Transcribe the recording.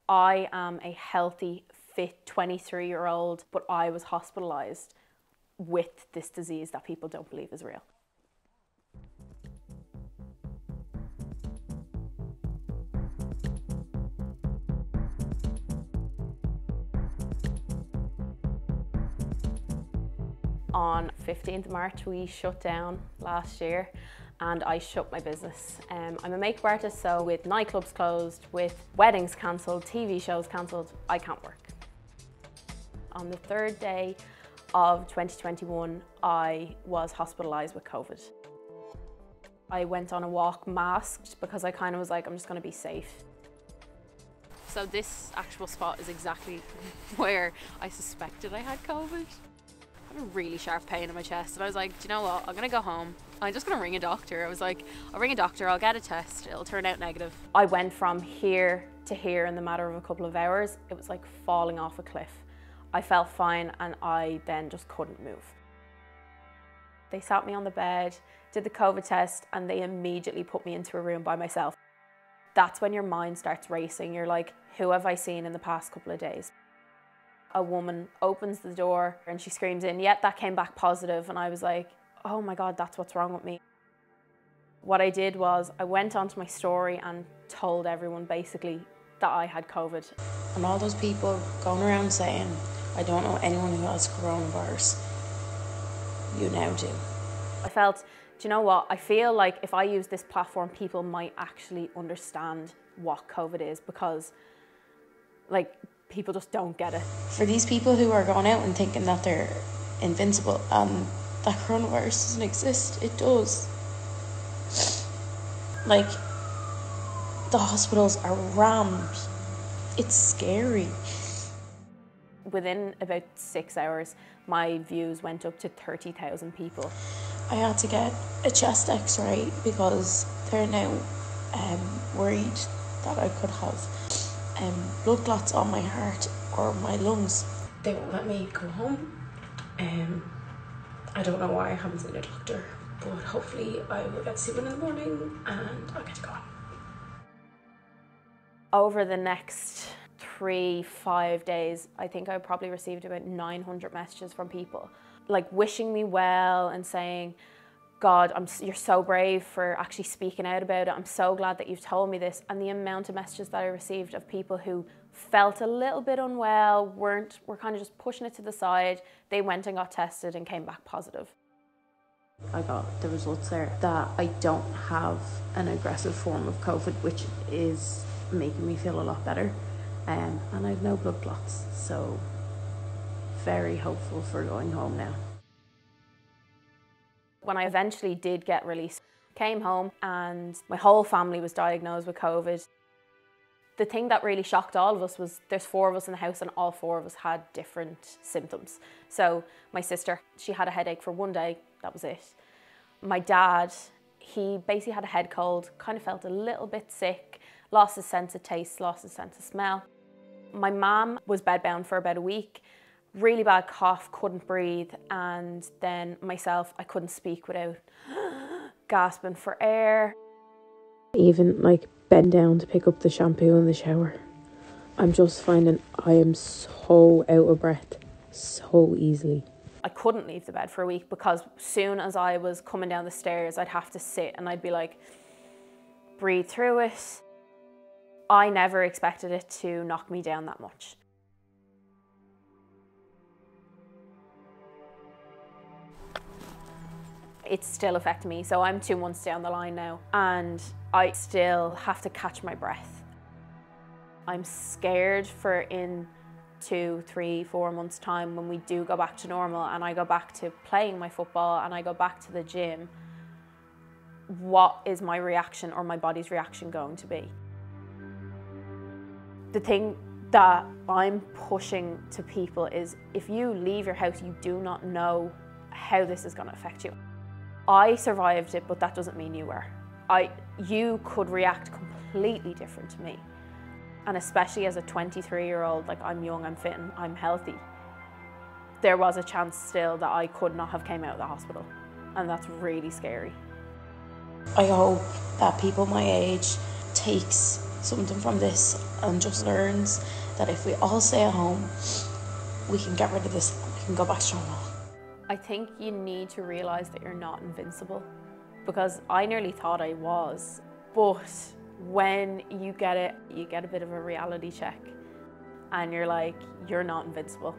I am a healthy, fit 23-year-old, but I was hospitalised with this disease that people don't believe is real. On 15th of March, we shut down last year and I shut my business. I'm a makeup artist, so with nightclubs closed, with weddings cancelled, TV shows cancelled, I can't work. On the third day of 2021, I was hospitalised with COVID. I went on a walk masked because I kind of was like, I'm just going to be safe. So this actual spot is exactly where I suspected I had COVID. I had a really sharp pain in my chest and I was like, do you know what, I'm gonna go home. I'm just gonna ring a doctor. I was like, I'll ring a doctor, I'll get a test, it'll turn out negative. I went from here to here in the matter of a couple of hours. It was like falling off a cliff. I felt fine and I then just couldn't move. They sat me on the bed, did the COVID test, and they immediately put me into a room by myself. That's when your mind starts racing. You're like, who have I seen in the past couple of days? A woman opens the door and she screams in, yep, that came back positive. And I was like, oh my God, that's what's wrong with me. What I did was I went onto my story and told everyone basically that I had COVID. And all those people going around saying, I don't know anyone who has coronavirus, you now do. I felt, do you know what? I feel like if I use this platform, people might actually understand what COVID is, because like, people just don't get it. For these people who are going out and thinking that they're invincible and that coronavirus doesn't exist, it does. Like, the hospitals are rammed. It's scary. Within about 6 hours, my views went up to 30,000 people. I had to get a chest x-ray because they're now worried that I could have blood clots on my heart or my lungs. They won't let me go home. I don't know why I haven't seen a doctor, but hopefully I will get to see one in the morning and I'll get to go home. Over the next 3-5 days, I think I probably received about 900 messages from people, like wishing me well and saying, God, you're so brave for actually speaking out about it. I'm so glad that you've told me this. And the amount of messages that I received of people who felt a little bit unwell, were kind of just pushing it to the side. They went and got tested and came back positive. I got the results there that I don't have an aggressive form of COVID, which is making me feel a lot better. And I have no blood clots, so very hopeful for going home now. When I eventually did get released, came home and my whole family was diagnosed with COVID. The thing that really shocked all of us was there's 4 of us in the house and all 4 of us had different symptoms. So my sister, she had a headache for one day, that was it. My dad, he basically had a head cold, kind of felt a little bit sick, lost his sense of taste, lost his sense of smell. My mum was bedbound for about a week. Really bad cough, couldn't breathe, and then myself, I couldn't speak without gasping for air. Even like bend down to pick up the shampoo in the shower. I'm just finding I am so out of breath so easily. I couldn't leave the bed for a week because soon as I was coming down the stairs, I'd have to sit and I'd be like, breathe through it. I never expected it to knock me down that much. It's still affecting me, so I'm 2 months down the line now and I still have to catch my breath. I'm scared for in 2, 3, 4 months time when we do go back to normal and I go back to playing my football and I go back to the gym, what is my reaction or my body's reaction going to be? The thing that I'm pushing to people is if you leave your house, you do not know how this is going to affect you. I survived it, but that doesn't mean you were. You could react completely different to me. And especially as a 23-year-old, like I'm young, I'm fit and I'm healthy. There was a chance still that I could not have came out of the hospital. And that's really scary. I hope that people my age takes something from this and just learns that if we all stay at home, we can get rid of this, we can go back to normal. I think you need to realise that you're not invincible, because I nearly thought I was, but when you get it, you get a bit of a reality check and you're like, you're not invincible.